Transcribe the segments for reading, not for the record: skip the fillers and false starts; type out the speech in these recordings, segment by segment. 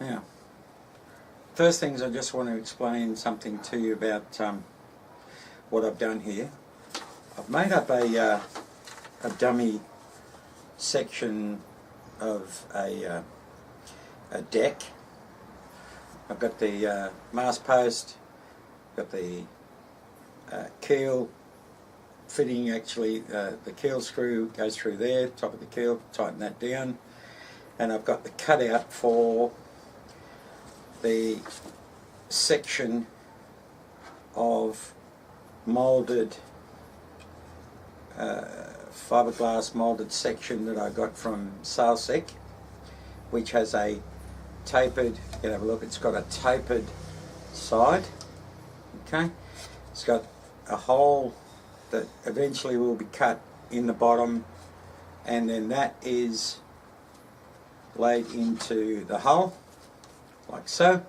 Now, first things I just want to explain something to you about what I've done here. I've made up a dummy section of a deck. I've got the mast post, got the keel fitting, actually the keel screw goes through there, top of the keel, tighten that down, and I've got the cutout for the section of moulded fiberglass moulded section that I got from Salsec, which has a tapered, you can have a look, it's got a tapered side, okay, it's got a hole that eventually will be cut in the bottom, and then that is laid into the hull like so.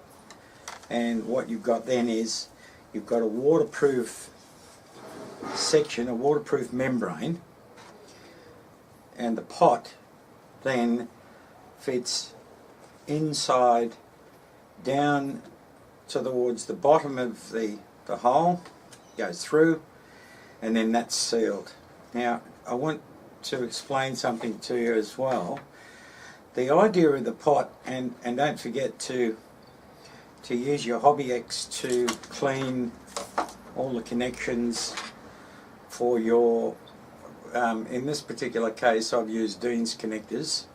And what you've got then is you've got a waterproof section, a waterproof membrane, and the pot then fits inside down towards the bottom of the hole, goes through, and then that's sealed. Now I want to explain something to you as well. The idea of the pot, and don't forget to use your Hobby X to clean all the connections for your, in this particular case I've used Dean's connectors.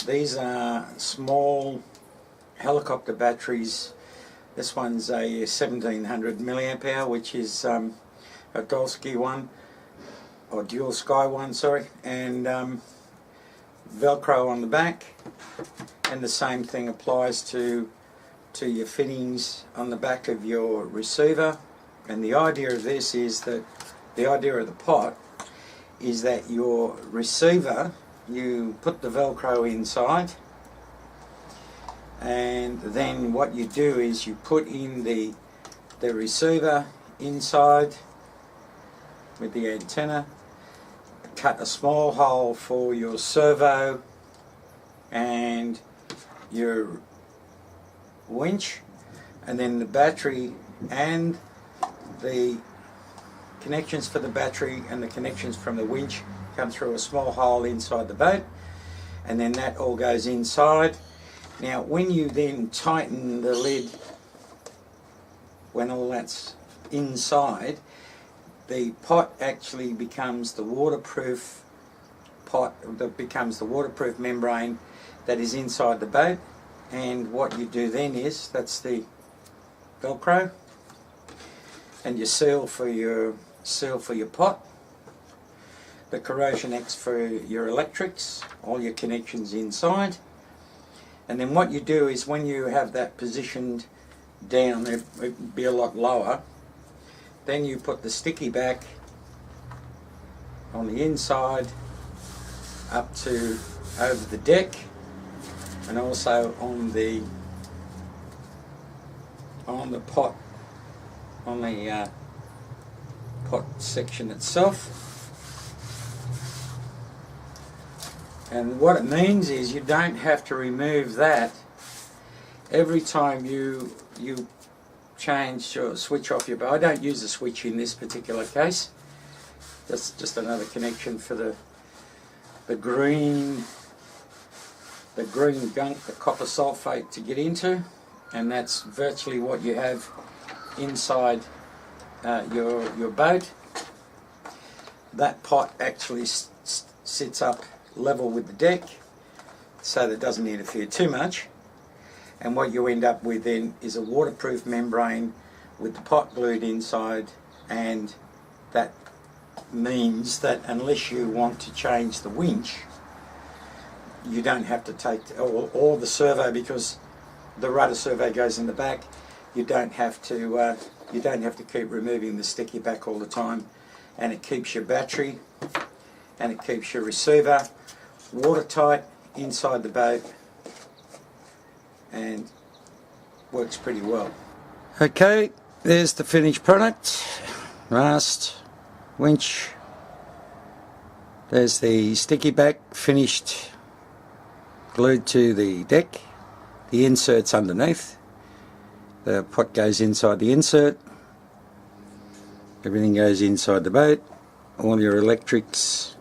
These are small helicopter batteries. This one's a 1700 milliamp hour, which is a Dolsky one, or Dual Sky one, sorry, and Velcro on the back, and the same thing applies to your fittings on the back of your receiver. And the idea of this is that, the idea of the pot is that your receiver, you put the Velcro inside, and then what you do is you put in the receiver inside with the antenna, cut a small hole for your servo and your winch, and then the battery and the connections for the battery and the connections from the winch come through a small hole inside the boat, and then that all goes inside. Now when you then tighten the lid, when all that's inside, the pot actually becomes the waterproof pot, that becomes the waterproof membrane that is inside the boat. And what you do then is, that's the Velcro, and you seal for your pot, the Corrosion X for your electrics, all your connections inside. And then what you do is, when you have that positioned down, it'd be a lot lower, then you put the sticky back on the inside up to over the deck, and also on the pot, on the pot section itself. And what it means is you don't have to remove that every time you change or switch off your boat. I don't use a switch in this particular case. That's just another connection for the green gunk, the copper sulphate, to get into, and that's virtually what you have inside your boat. That pot actually sits up level with the deck, so that it doesn't interfere too much, and what you end up with then is a waterproof membrane with the pot glued inside. And that means that unless you want to change the winch, you don't have to take, or the servo, because the rudder servo goes in the back, you don't have to keep removing the sticky back all the time, and it keeps your battery and it keeps your receiver watertight inside the boat, and works pretty well. Okay, there's the finished product. Mast, winch, there's the sticky back finished, glued to the deck. The insert's underneath. The pot goes inside the insert. Everything goes inside the boat. All your electrics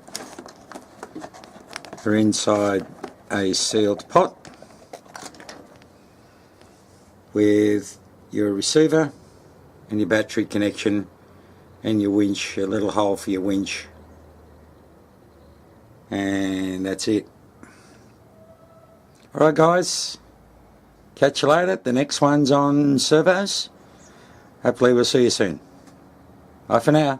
are inside a sealed pot with your receiver and your battery connection and your winch, a little hole for your winch, and that's it. Alright guys, catch you later. The next one's on servos. Hopefully we'll see you soon. Bye for now.